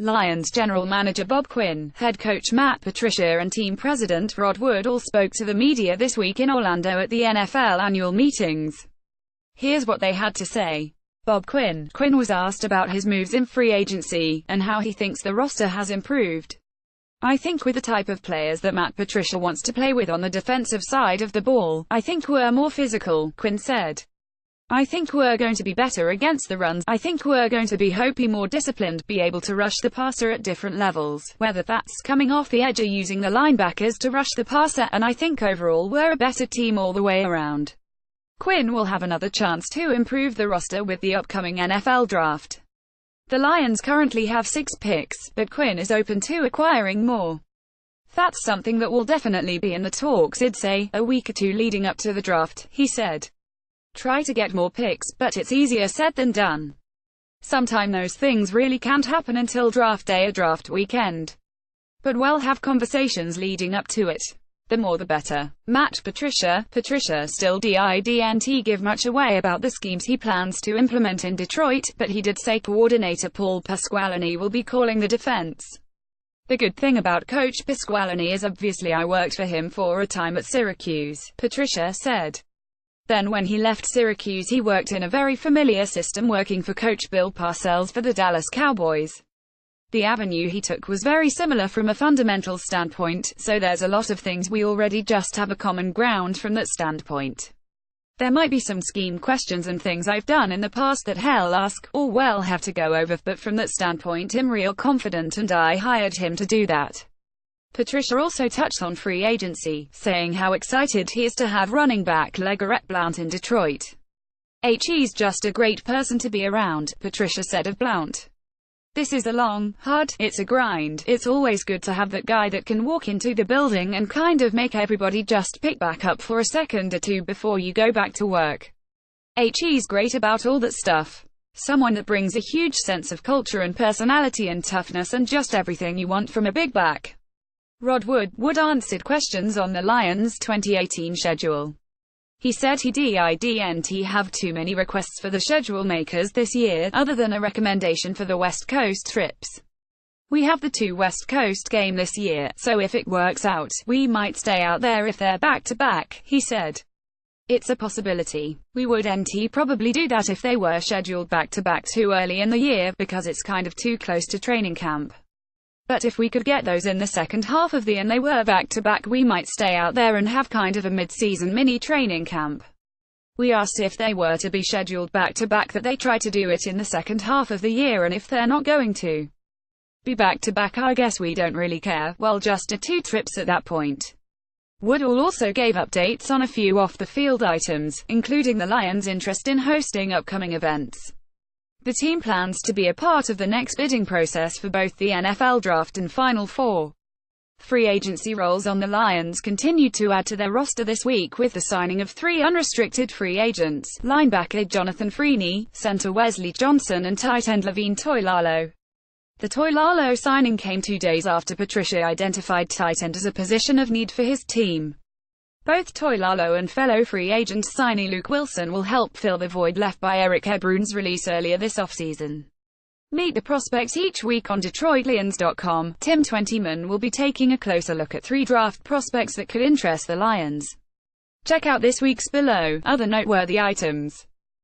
Lions general manager Bob Quinn, head coach Matt Patricia and team president Rod Wood all spoke to the media this week in Orlando at the NFL annual meetings. Here's what they had to say. Bob Quinn was asked about his moves in free agency, and how he thinks the roster has improved. "I think with the type of players that Matt Patricia wants to play with on the defensive side of the ball, I think we're more physical," Quinn said. "I think we're going to be better against the runs. I think we're going to be more disciplined, be able to rush the passer at different levels, whether that's coming off the edge or using the linebackers to rush the passer, and I think overall we're a better team all the way around." Quinn will have another chance to improve the roster with the upcoming NFL draft. The Lions currently have 6 picks, but Quinn is open to acquiring more. "That's something that will definitely be in the talks, I'd say, a week or two leading up to the draft," he said. "Try to get more picks, but it's easier said than done. Sometimes those things really can't happen until draft day or draft weekend. But we'll have conversations leading up to it. The more the better." Matt Patricia still didn't give much away about the schemes he plans to implement in Detroit, but he did say coordinator Paul Pasqualoni will be calling the defense. "The good thing about Coach Pasqualoni is obviously I worked for him for a time at Syracuse," Patricia said. Then when he left Syracuse he worked in a very familiar system working for Coach Bill Parcells for the Dallas Cowboys. "The avenue he took was very similar from a fundamental standpoint, so there's a lot of things we already just have a common ground from that standpoint. There might be some scheme questions and things I've done in the past that he'll ask, or we'll have to go over, but from that standpoint I'm real confident and I hired him to do that." Patricia also touched on free agency, saying how excited he is to have running back LeGarrette Blount in Detroit. "He's just a great person to be around," Patricia said of Blount. "This is a long, hard, it's a grind. It's always good to have that guy that can walk into the building and kind of make everybody just pick back up for a second or two before you go back to work. He's great about all that stuff. Someone that brings a huge sense of culture and personality and toughness and just everything you want from a big back." Rod Wood answered questions on the Lions' 2018 schedule. He said he didn't have too many requests for the schedule makers this year, other than a recommendation for the West Coast trips. "We have the 2 West Coast game this year, so if it works out, we might stay out there if they're back-to-back," he said. "It's a possibility. We wouldn't probably do that if they were scheduled back-to-back too early in the year, because it's kind of too close to training camp. But if we could get those in the second half of the year and they were back-to-back, we might stay out there and have kind of a mid-season mini-training camp." We asked if they were to be scheduled back-to-back that they try to do it in the second half of the year, and if they're not going to be back-to-back, I guess we don't really care, well, just 2 trips at that point. Woodall also gave updates on a few off-the-field items, including the Lions' interest in hosting upcoming events. The team plans to be a part of the next bidding process for both the NFL Draft and Final Four. Free agency roles on the Lions continued to add to their roster this week with the signing of 3 unrestricted free agents: linebacker Jonathan Freeney, center Wesley Johnson and tight end Levine Toilolo. The Toilolo signing came 2 days after Patricia identified tight end as a position of need for his team. Both Toilolo and fellow free agent signee Luke Wilson will help fill the void left by Eric Ebron's release earlier this offseason. Meet the prospects each week on DetroitLions.com. Tim Twentyman will be taking a closer look at 3 draft prospects that could interest the Lions. Check out this week's below other noteworthy items.